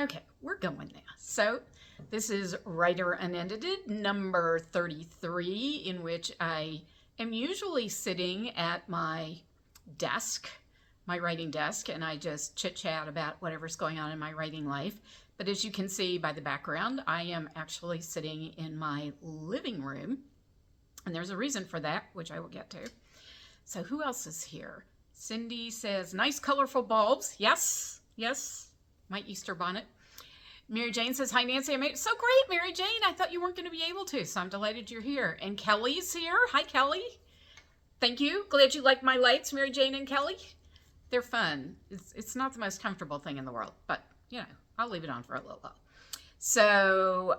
Okay, we're going now. So this is Writer Unedited number 33, in which I am usually sitting at my desk, my writing desk, and I just chit-chat about whatever's going on in my writing life. But as you can see by the background, I am actually sitting in my living room, and there's a reason for that, which I will get to. So who else is here? Cindy says, nice colorful bulbs. Yes, yes, my Easter bonnet. Mary Jane says, hi, Nancy. I made it so great, Mary Jane. I thought you weren't going to be able to, so I'm delighted you're here. And Kelly's here. Hi, Kelly. Thank you. Glad you like my lights, Mary Jane and Kelly. They're fun. It's not the most comfortable thing in the world, but, you know, I'll leave it on for a little while. So,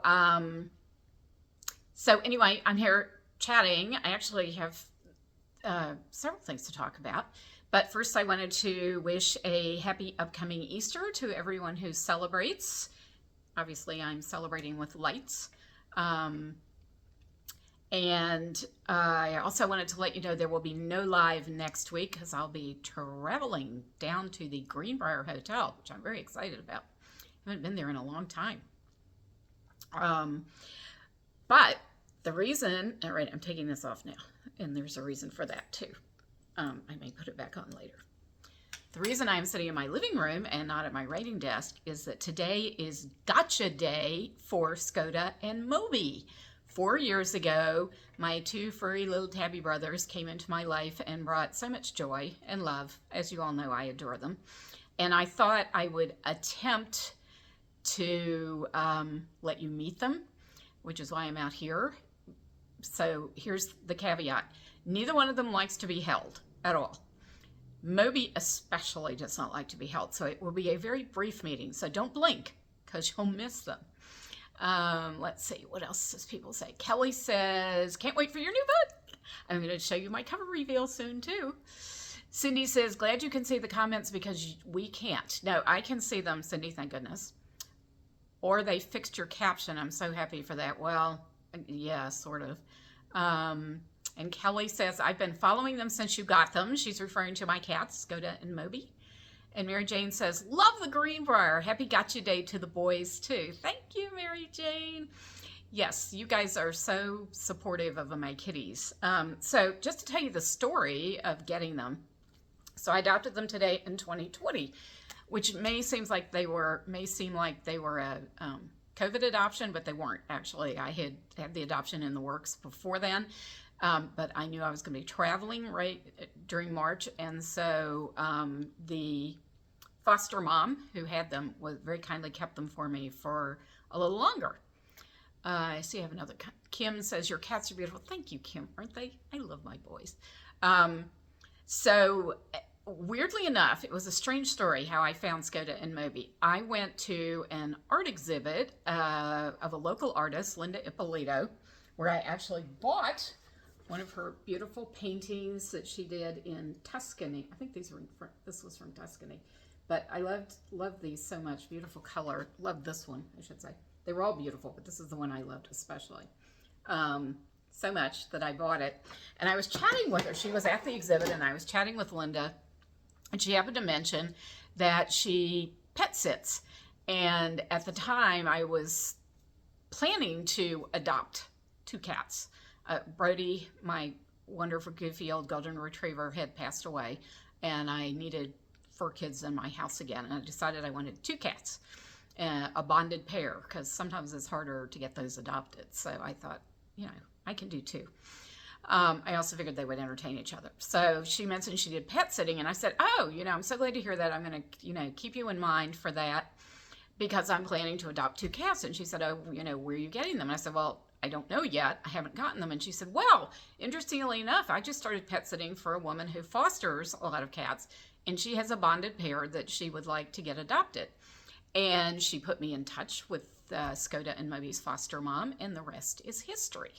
anyway, I'm here chatting. I actually have several things to talk about. But first, I wanted to wish a happy upcoming Easter to everyone who celebrates. Obviously, I'm celebrating with lights. And I also wanted to let you know there will be no live next week because I'll be traveling down to the Greenbrier Hotel, which I'm very excited about. I haven't been there in a long time. But the reason, all right, I'm taking this off now, and there's a reason for that too. I may put it back on later. The reason I'm sitting in my living room and not at my writing desk is that today is gotcha day for Skoda and Moby. 4 years ago, my two furry little tabby brothers came into my life and brought so much joy and love. As you all know, I adore them. And I thought I would attempt to let you meet them, which is why I'm out here. So here's the caveat. Neither one of them likes to be held at all. Moby especially does not like to be held, so it will be a very brief meeting. So don't blink, because you'll miss them. Let's see, what else does people say? Kelly says, can't wait for your new book. I'm going to show you my cover reveal soon, too. Cindy says, glad you can see the comments because we can't. No, I can see them, Cindy, thank goodness. Or they fixed your caption. I'm so happy for that. Well, yeah, sort of. And Kelly says, I've been following them since you got them. She's referring to my cats, Skoda and Moby. And Mary Jane says, love the Greenbrier. Happy Gotcha Day to the boys, too. Thank you, Mary Jane. Yes, you guys are so supportive of my kitties. So just to tell you the story of getting them. So I adopted them today in 2020, which may seem like they were a COVID adoption, but they weren't actually. I had the adoption in the works before then. But I knew I was going to be traveling right during March, and so the foster mom who had them was very kindly kept them for me for a little longer. I see I have another. Kim says, your cats are beautiful. Thank you, Kim. Aren't they? I love my boys. So weirdly enough, it was a strange story how I found Skoda and Moby. I went to an art exhibit of a local artist, Linda Ippolito, where I actually bought one of her beautiful paintings that she did in Tuscany. I think this was from Tuscany. But I loved these so much. Beautiful color. Loved this one, I should say. They were all beautiful, but this is the one I loved especially. So much that I bought it. And I was chatting with her. She was at the exhibit, and I was chatting with Linda. And she happened to mention that she pet sits. And at the time, I was planning to adopt 2 cats. Brody, my wonderful goofy old golden retriever, had passed away, and I needed 4 kids in my house again, and I decided I wanted 2 cats, a bonded pair, because sometimes it's harder to get those adopted. So I thought, you know, I can do 2. I also figured they would entertain each other. So she mentioned she did pet sitting, and I said, oh, you know, I'm so glad to hear that. I'm going to, you know, keep you in mind for that because I'm planning to adopt 2 cats. And she said, oh, you know, where are you getting them? And I said, well, I don't know yet. I haven't gotten them. And she said, well, interestingly enough, I just started pet sitting for a woman who fosters a lot of cats, and she has a bonded pair that she would like to get adopted. And she put me in touch with Skoda and Moby's foster mom, and the rest is history.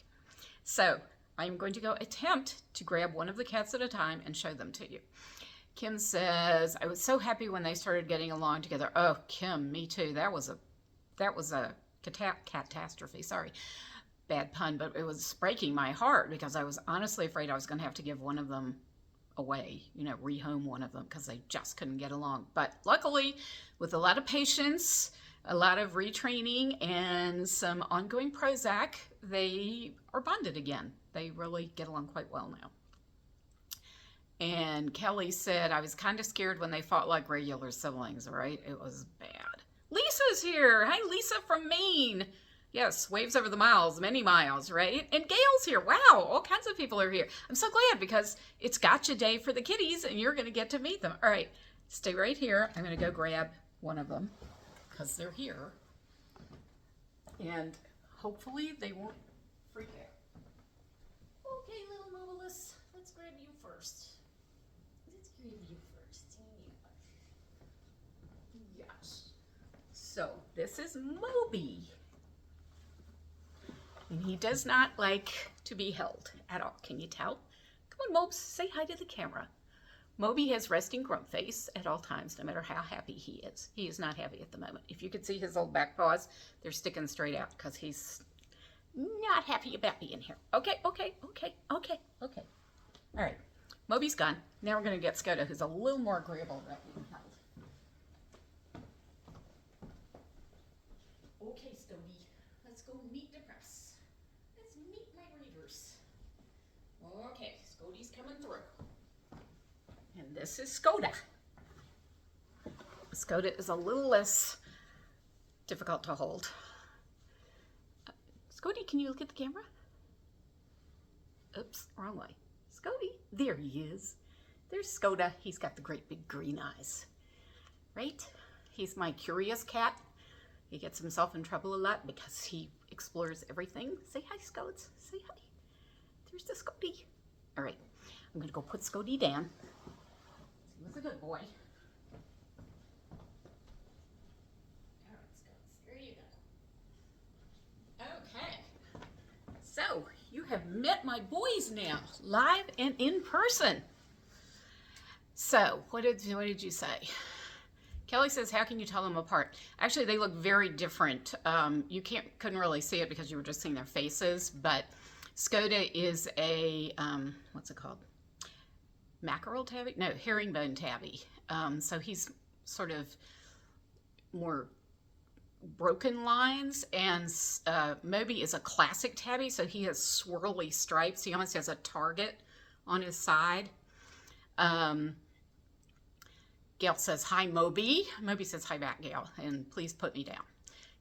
So I'm going to go attempt to grab one of the cats at a time and show them to you. Kim says, I was so happy when they started getting along together. Oh, Kim, me too. That was a catastrophe. Sorry. Bad pun, but it was breaking my heart because I was honestly afraid I was going to have to give one of them away, you know, rehome one of them because they just couldn't get along. But luckily, with a lot of patience, a lot of retraining and some ongoing Prozac, they are bonded again. They really get along quite well now. And Kelly said, I was kind of scared when they fought like regular siblings, right? It was bad. Lisa's here. Hi, Lisa from Maine. Yes, waves over the miles, many miles, right? And Gail's here. Wow, all kinds of people are here. I'm so glad because it's gotcha day for the kitties and you're going to get to meet them. All right, stay right here. I'm going to go grab one of them because they're here. And hopefully they won't freak out. Okay, little Mobilis, let's grab you first. Let's grab you first. Yes. So this is Moby. And he does not like to be held at all. Can you tell? Come on, Mobes, say hi to the camera. Moby has resting grunt face at all times, no matter how happy he is. He is not happy at the moment. If you could see his old back paws, they're sticking straight out because he's not happy about being here. Okay. All right, Moby's gone. Now we're going to get Skoda, who's a little more agreeable about being held. Okay, Skody, let's go meet the press. Let's meet my readers. Okay, Skody's coming through. And this is Skoda. Skoda is a little less difficult to hold. Skody, can you look at the camera? Oops, wrong way. Skody, there he is. There's Skoda. He's got the great big green eyes, right? He's my curious cat. He gets himself in trouble a lot because he explores everything. Say hi, Scodes. Say hi. There's the Skody. All right, I'm gonna go put Skody down. He was a good boy. All right, Scodes, there you go. Okay, so you have met my boys now, live and in person. So, what did you say? Kelly says, how can you tell them apart? Actually, they look very different. You couldn't really see it because you were just seeing their faces, but Skoda is a, what's it called? Mackerel tabby? No, herringbone tabby. So he's sort of more broken lines, and Moby is a classic tabby, so he has swirly stripes. He almost has a target on his side. Gail says, hi, Moby. Moby says, hi back, Gail, and please put me down.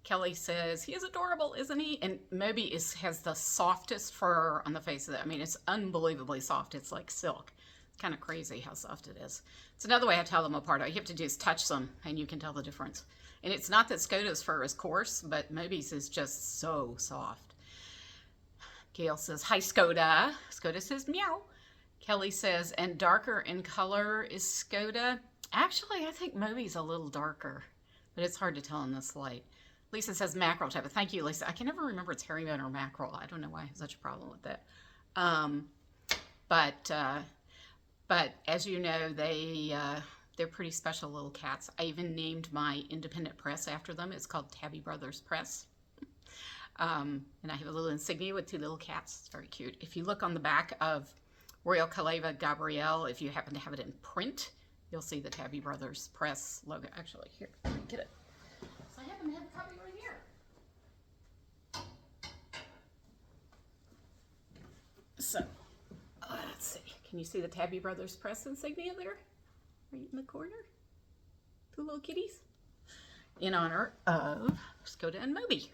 Kelly says, he is adorable, isn't he? And Moby has the softest fur on the face of it. I mean, it's unbelievably soft. It's like silk. It's kind of crazy how soft it is. It's another way I tell them apart. All you have to do is touch them, and you can tell the difference. And it's not that Skoda's fur is coarse, but Moby's is just so soft. Gail says, hi, Skoda. Skoda says, meow. Kelly says, and darker in color is Skoda. Actually, I think Moby's a little darker, but it's hard to tell in this light. Lisa says mackerel tabby. Thank you, Lisa. I can never remember it's herringbone or mackerel. I don't know why I have such a problem with that. But as you know, they're pretty special little cats. I even named my independent press after them. It's called Tabby Brothers Press. And I have a little insignia with two little cats. It's very cute. If you look on the back of Royal Caleva Gabrielle, if you happen to have it in print, you'll see the Tabby Brothers Press logo. Actually, here, let me get it. So I happen to have a copy right here. So, let's see. Can you see the Tabby Brothers Press insignia there? Right in the corner? Two little kitties. In honor of Skoda and Moby.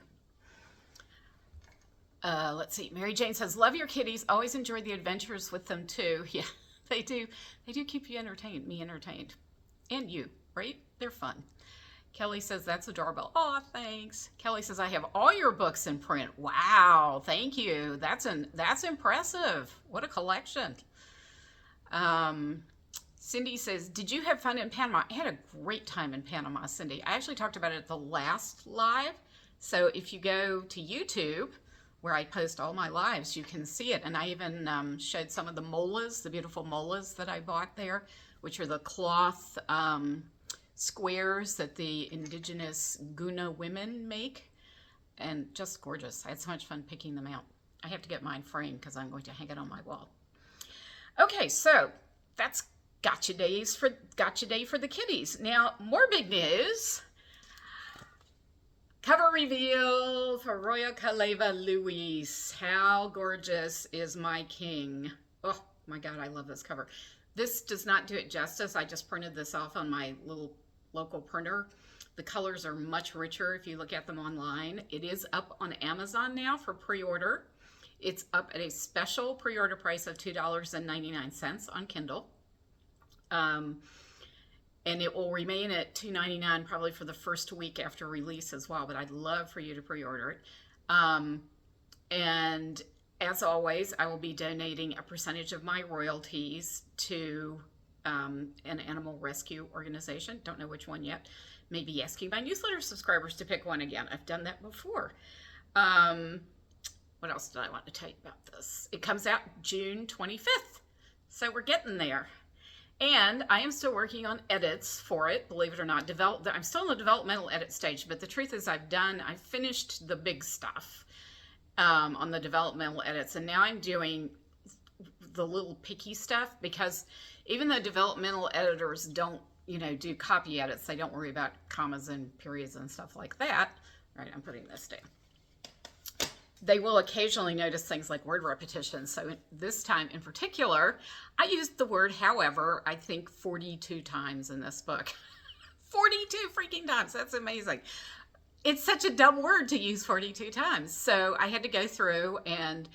Let's see. Mary Jane says, love your kitties. Always enjoy the adventures with them too. Yeah, they do. They do keep you entertained, me entertained. And you, right? They're fun. Kelly says, that's adorable. Oh, thanks. Kelly says, I have all your books in print. Wow, thank you. That's impressive. What a collection. Cindy says, did you have fun in Panama? I had a great time in Panama, Cindy. I actually talked about it at the last live. So if you go to YouTube, where I post all my lives, you can see it. And I even showed some of the molas, the beautiful molas that I bought there, which are the cloth squares that the indigenous Guna women make. And just gorgeous. I had so much fun picking them out. I have to get mine framed because I'm going to hang it on my wall. Okay, so that's Gotcha Day for the kitties. Now, more big news. Cover reveal for Royal Kaleva Luis. How gorgeous is my king? Oh my God, I love this cover. This does not do it justice. I just printed this off on my little local printer. The colors are much richer if you look at them online. It is up on Amazon now for pre-order. It's up at a special pre-order price of $2.99 on Kindle. And it will remain at $2.99 probably for the first week after release as well, but I'd love for you to pre-order it. And as always, I will be donating a percentage of my royalties to an animal rescue organization. Don't know which one yet. Maybe asking my newsletter subscribers to pick one again. I've done that before. What else did I want to tell you about this? It comes out June 25th, so we're getting there. And I am still working on edits for it, believe it or not. I'm still in the developmental edit stage, but the truth is I've finished the big stuff on the developmental edits, and now I'm doing the little picky stuff, because even though developmental editors don't, do copy edits, they don't worry about commas and periods and stuff like that. All right, I'm putting this down. They will occasionally notice things like word repetition. So this time in particular, I used the word however, I think 42 times in this book. 42 freaking times. That's amazing. It's such a dumb word to use 42 times. So I had to go through, and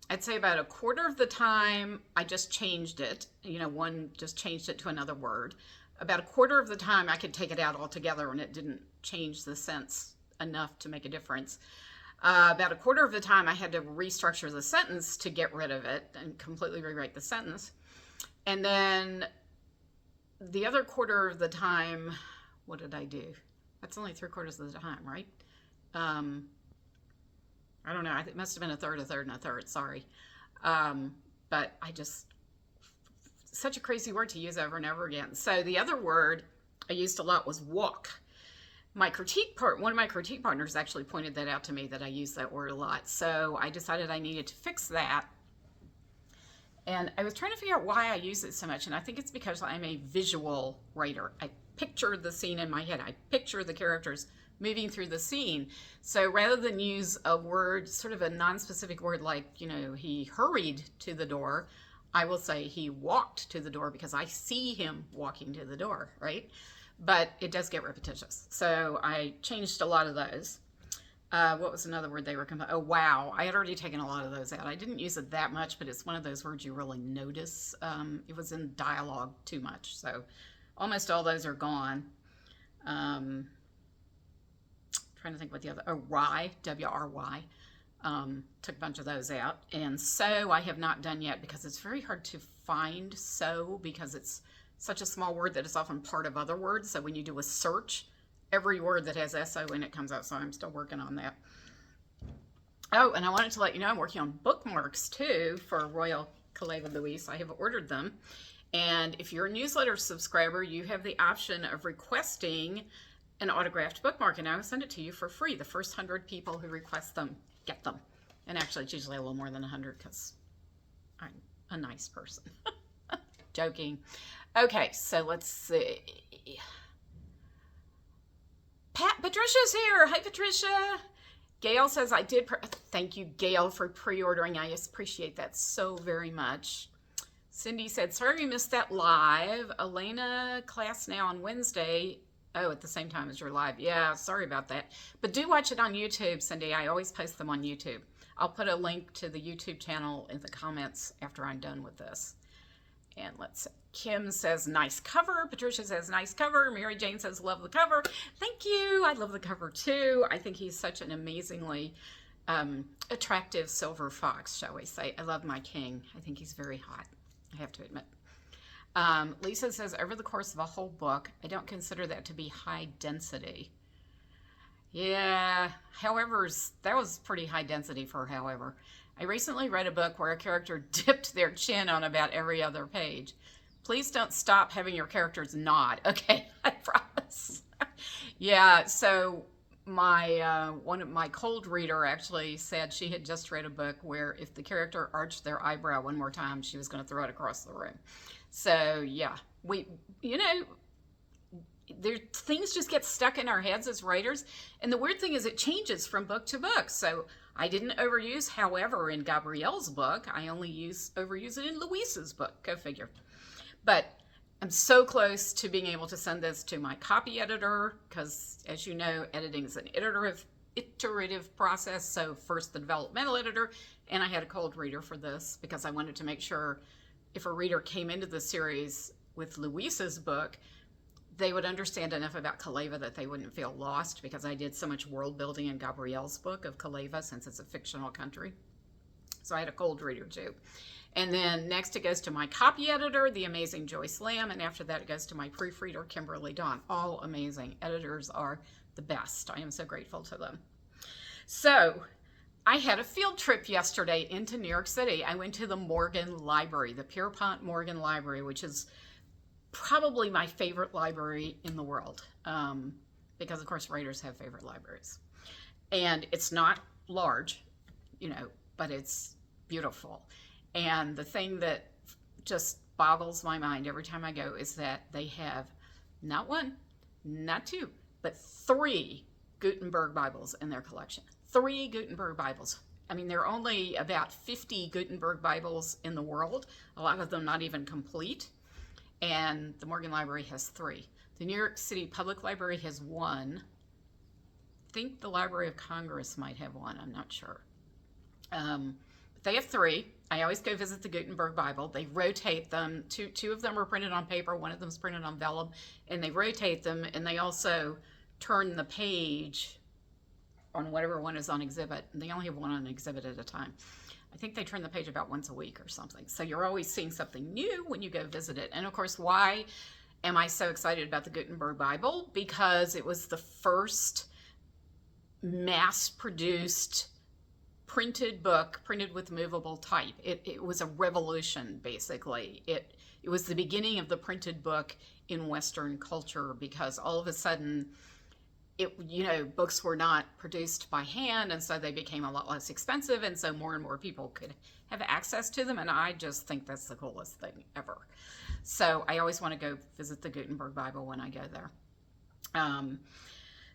I'd say about a quarter of the time I just changed it. One just changed it to another word. About a quarter of the time I could take it out altogether and it didn't change the sense enough to make a difference. About a quarter of the time I had to restructure the sentence to get rid of it and completely rewrite the sentence. And then the other quarter of the time, what did I do? That's only 3/4 of the time, right? I don't know. It must have been a third, and a third. Sorry. But such a crazy word to use over and over again. So the other word I used a lot was walk. One of my critique partners actually pointed that out to me, that I use that word a lot. So I decided I needed to fix that. And I was trying to figure out why I use it so much. And I think it's because I'm a visual writer. I picture the scene in my head. I picture the characters moving through the scene. So rather than use a word, sort of a non-specific word like, he hurried to the door, I will say he walked to the door, because I see him walking to the door, right? But it does get repetitious. So I changed a lot of those. What was another word they were oh, wow. I had already taken a lot of those out. I didn't use it that much, but it's one of those words you really notice. It was in dialogue too much. So almost all those are gone. Trying to think what the other, wry, W-R-Y. Took a bunch of those out. And so I have not done yet, because it's very hard to find so, because it's such a small word that it's often part of other words. So when you do a search, every word that has SO in it comes out. So I'm still working on that. Oh, and I wanted to let you know I'm working on bookmarks too for Royal Kaleva Luis. I have ordered them. And if you're a newsletter subscriber, you have the option of requesting an autographed bookmark, and I will send it to you for free. The first 100 people who request them get them. And actually, it's usually a little more than 100, because I'm a nice person. Joking. Okay, so let's see. Patricia's here. Hi, Patricia. Gail says, thank you, Gail, for pre-ordering. I appreciate that so very much. Cindy said, sorry we missed that live. Elena, class now on Wednesday. Oh, at the same time as your live. Yeah, sorry about that. But do watch it on YouTube, Cindy. I always post them on YouTube. I'll put a link to the YouTube channel in the comments after I'm done with this. And let's see. Kim says, nice cover. Patricia says, nice cover. Mary Jane says, love the cover. Thank you. I love the cover too. I think he's such an amazingly attractive silver fox, shall we say. I love my king. I think he's very hot, I have to admit. Lisa says, over the course of a whole book, I don't consider that to be high density. Yeah, however, that was pretty high density for however. I recently read a book where a character dipped their chin on about every other page. Please don't stop having your characters nod. Okay, I promise. Yeah, so one of my cold reader actually said she had just read a book where if the character arched their eyebrow one more time, she was going to throw it across the room. So yeah, things just get stuck in our heads as writers. And the weird thing is it changes from book to book. So I didn't overuse however in Gabrielle's book. I only overuse it in Luisa's book. Go figure. But I'm so close to being able to send this to my copy editor because, as you know, editing is an iterative process. So first the developmental editor, and I had a cold reader for this because I wanted to make sure if a reader came into the series with Luisa's book, they would understand enough about Kaleva that they wouldn't feel lost, because I did so much world building in Gabrielle's book of Kaleva since it's a fictional country. So I had a cold reader too. And then next it goes to my copy editor, the amazing Joyce Lamb, and after that it goes to my proofreader, Kimberly Dawn. All amazing. Editors are the best. I am so grateful to them. So I had a field trip yesterday into New York City. I went to the Morgan Library, the Pierpont Morgan Library, which is probably my favorite library in the world, because of course writers have favorite libraries. And it's not large, but it's beautiful. And the thing that just boggles my mind every time I go is that they have not one, not two, but 3 Gutenberg Bibles in their collection. 3 Gutenberg Bibles. I mean, there are only about 50 Gutenberg Bibles in the world, a lot of them not even complete. And the Morgan Library has 3. The New York City Public Library has 1. I think the Library of Congress might have 1. I'm not sure. But they have 3. I always go visit the Gutenberg Bible. They rotate them. Two of them are printed on paper. One of them is printed on vellum. And they rotate them. And they also turn the page on whatever one is on exhibit. And they only have one on exhibit at a time. I think they turn the page about once a week or something. So you're always seeing something new when you go visit it. And of course, why am I so excited about the Gutenberg Bible? Because it was the first mass-produced printed book, printed with movable type. It was a revolution, basically. It was the beginning of the printed book in Western culture, because all of a sudden, books were not produced by hand, and so they became a lot less expensive, and so more and more people could have access to them, and I just think that's the coolest thing ever. So I always want to go visit the Gutenberg Bible when I go there.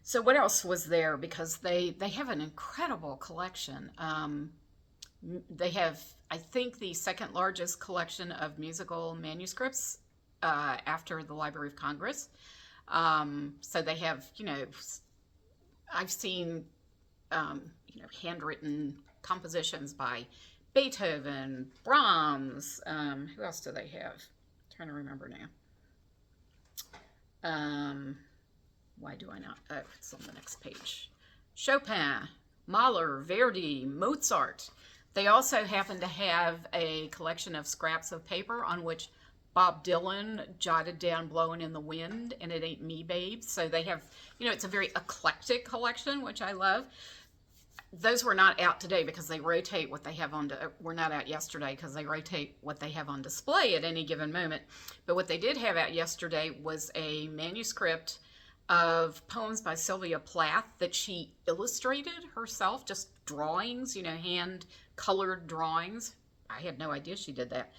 So what else was there? Because they have an incredible collection. They have, I think, the second largest collection of musical manuscripts after the Library of Congress. So they have, I've seen, handwritten compositions by Beethoven, Brahms. Who else do they have? I'm trying to remember now. Why do I not? Oh, it's on the next page. Chopin, Mahler, Verdi, Mozart. They also happen to have a collection of scraps of paper on which Bob Dylan jotted down Blowin' in the Wind and It Ain't Me, Babe. So they have, it's a very eclectic collection, which I love. Those were not out today because they rotate what they have on, were not out yesterday because they rotate what they have on display at any given moment. But what they did have out yesterday was a manuscript of poems by Sylvia Plath that she illustrated herself, just drawings, hand-colored drawings. I had no idea she did that.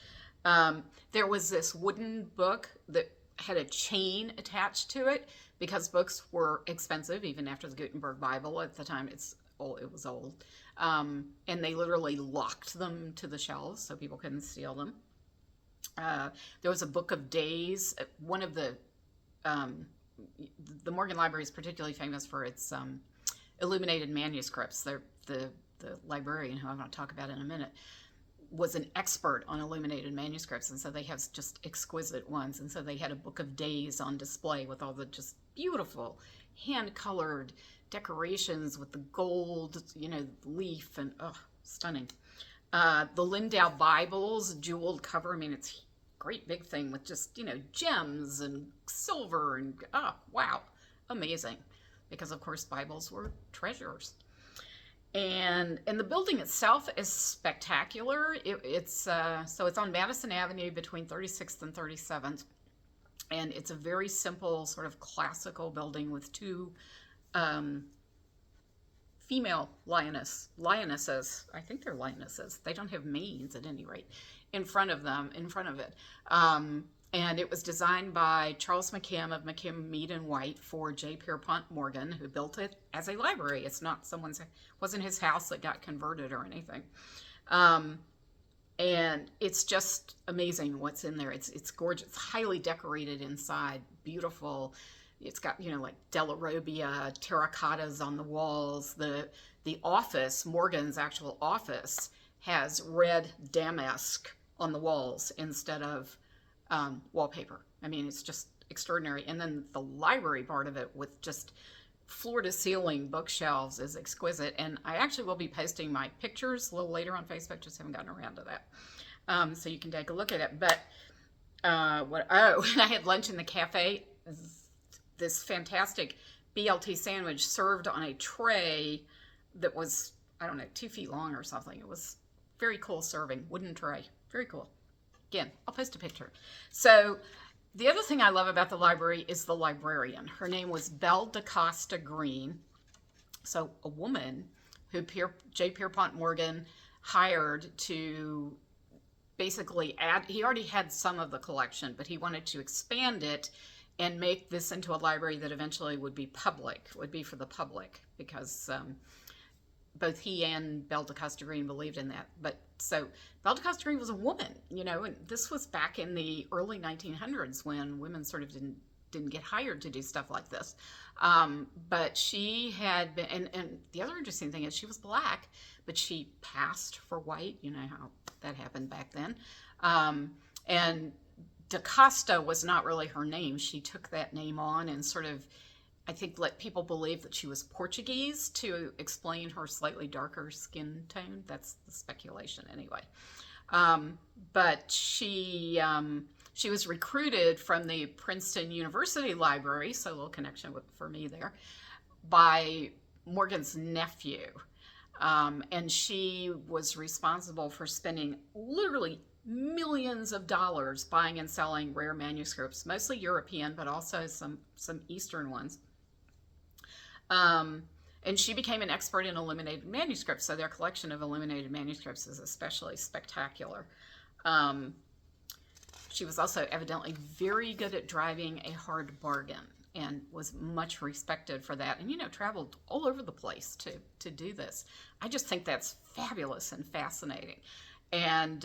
There was this wooden book that had a chain attached to it because books were expensive even after the Gutenberg Bible. At the time, it was old. And they literally locked them to the shelves so people couldn't steal them. There was a book of days. One of the Morgan Library is particularly famous for its illuminated manuscripts. The librarian, who I'm going to talk about in a minute, was an expert on illuminated manuscripts, and so they have just exquisite ones. And so they had a book of days on display with all the just beautiful hand-colored decorations with the gold, leaf, and stunning. The Lindau Bibles, jeweled cover. I mean, it's great big thing with just, gems and silver and, wow, amazing. Because, of course, Bibles were treasures. And the building itself is spectacular. It's on Madison Avenue between 36th and 37th. And it's a very simple sort of classical building with 2 female lionesses. I think they're lionesses. They don't have manes at any rate. In front of it. And it was designed by Charles McKim of McKim, Mead and White for J. Pierpont Morgan, who built it as a library. It's not wasn't his house that got converted or anything. And it's just amazing what's in there. It's gorgeous, highly decorated inside, beautiful. It's got, like Della Robbia terracottas on the walls. The office, Morgan's actual office, has red damask on the walls instead of wallpaper. I mean, it's just extraordinary. And then the library part of it with just floor to ceiling bookshelves is exquisite. And I actually will be posting my pictures a little later on Facebook, just haven't gotten around to that. So you can take a look at it. But and I had lunch in the cafe. This fantastic BLT sandwich served on a tray that was, I don't know, 2 feet long or something. It was very cool serving, wooden tray. Very cool. Again, I'll post a picture. So the other thing I love about the library is the librarian. Her name was Belle DaCosta Green. So a woman who J. Pierpont Morgan hired to basically add, he already had some of the collection, but he wanted to expand it and make this into a library that eventually would be for the public, because both he and Belle DaCosta Green believed in that. But so Belle DaCosta Green was a woman, and this was back in the early 1900s when women sort of didn't get hired to do stuff like this. But she had been, and the other interesting thing is she was black, but she passed for white. You know how that happened back then. And DaCosta was not really her name. She took that name on and sort of, I think, let people believe that she was Portuguese to explain her slightly darker skin tone. That's the speculation anyway. But she was recruited from the Princeton University Library, so a little connection for me there, by Morgan's nephew. And she was responsible for spending literally millions of dollars buying and selling rare manuscripts, mostly European, but also some Eastern ones. And she became an expert in illuminated manuscripts, so their collection of illuminated manuscripts is especially spectacular. She was also evidently very good at driving a hard bargain and was much respected for that, and traveled all over the place to do this. I just think that's fabulous and fascinating. And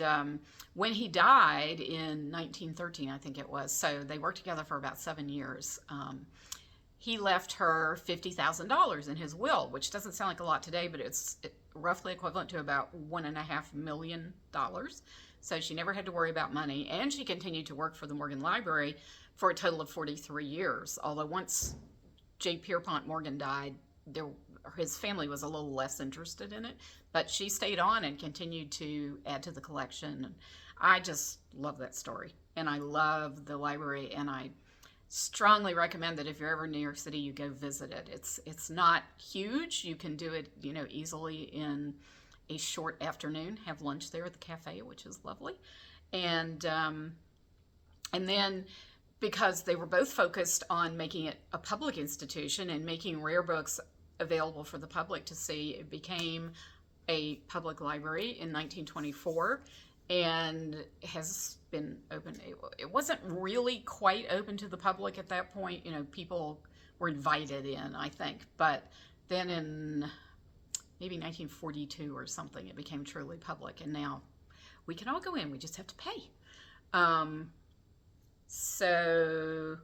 when he died in 1913, I think it was, so they worked together for about 7 years, he left her $50,000 in his will, which doesn't sound like a lot today, but it's roughly equivalent to about $1.5 million. So she never had to worry about money, and she continued to work for the Morgan Library for a total of 43 years. Although once J. Pierpont Morgan died, his family was a little less interested in it, but she stayed on and continued to add to the collection. I just love that story, and I love the library, and I strongly recommend that if you're ever in New York City, you go visit it. It's not huge. You can do it, easily in a short afternoon. Have lunch there at the cafe, which is lovely, and then because they were both focused on making it a public institution and making rare books available for the public to see, it became a public library in 1924 and has been open. It wasn't really quite open to the public at that point. People were invited in, I think, but then in maybe 1942 or something, it became truly public, and now we can all go in. We just have to pay. So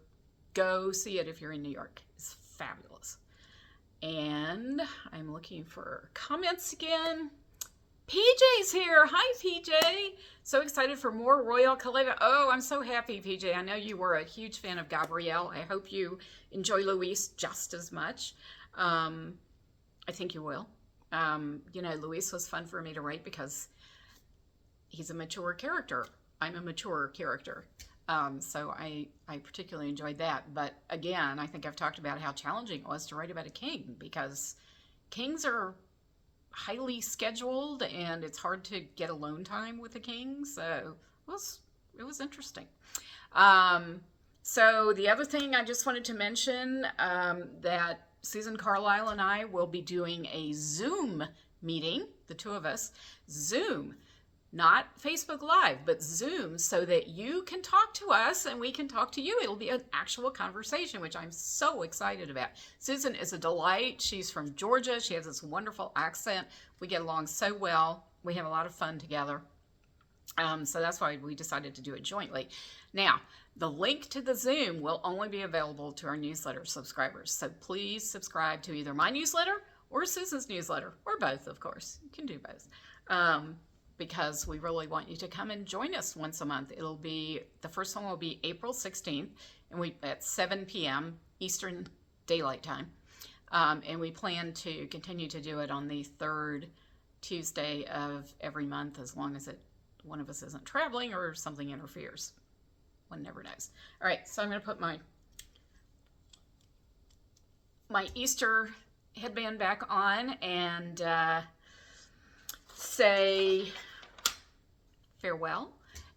go see it if you're in New York. It's fabulous. And I'm looking for comments again. PJ's here. Hi, PJ. So excited for more Royal Kaleva. Oh, I'm so happy, PJ. I know you were a huge fan of Gabrielle. I hope you enjoy Luis just as much. I think you will. Luis was fun for me to write because he's a mature character. I'm a mature character. So I particularly enjoyed that. But again, I think I've talked about how challenging it was to write about a king, because kings are highly scheduled and it's hard to get alone time with a king. So it was interesting. So the other thing I just wanted to mention, that Susan Carlisle and I will be doing a Zoom meeting, the two of us, Zoom, not Facebook Live, but Zoom, so that you can talk to us and we can talk to you. It'll be an actual conversation, which I'm so excited about. Susan is a delight. She's from Georgia. She has this wonderful accent. We get along so well. We have a lot of fun together. So that's why we decided to do it jointly. Now, the link to the Zoom will only be available to our newsletter subscribers. So please subscribe to either my newsletter or Susan's newsletter, or both, of course. You can do both. Because we really want you to come and join us once a month. It'll be, the first one will be April 16th, and at 7 p.m. Eastern Daylight Time. And we plan to continue to do it on the third Tuesday of every month, as long as one of us isn't traveling or something interferes. One never knows. All right, so I'm going to put my Easter headband back on and say farewell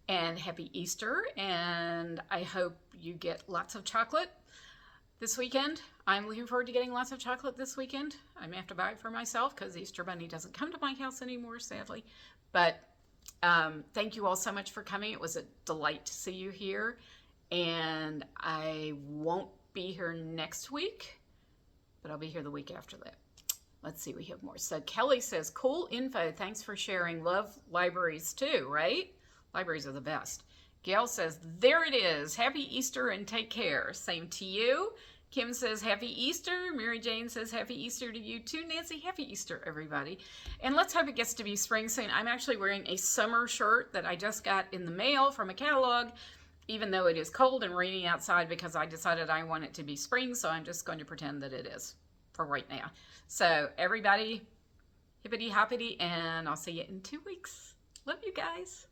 and happy Easter, and I hope you get lots of chocolate this weekend. I'm looking forward to getting lots of chocolate this weekend. I may have to buy it for myself because Easter Bunny doesn't come to my house anymore, sadly. But thank you all so much for coming. It was a delight to see you here, and I won't be here next week, but I'll be here the week after that. Let's see, we have more. So Kelly says, cool info. Thanks for sharing. Love libraries too, right? Libraries are the best. Gail says, there it is. Happy Easter and take care. Same to you. Kim says, happy Easter. Mary Jane says, happy Easter to you too. Nancy, happy Easter, everybody. And let's hope it gets to be spring soon. I'm actually wearing a summer shirt that I just got in the mail from a catalog, even though it is cold and rainy outside, because I decided I want it to be spring, so I'm just going to pretend that it is for right now. So everybody, hippity hoppity, and I'll see you in 2 weeks. Love you guys.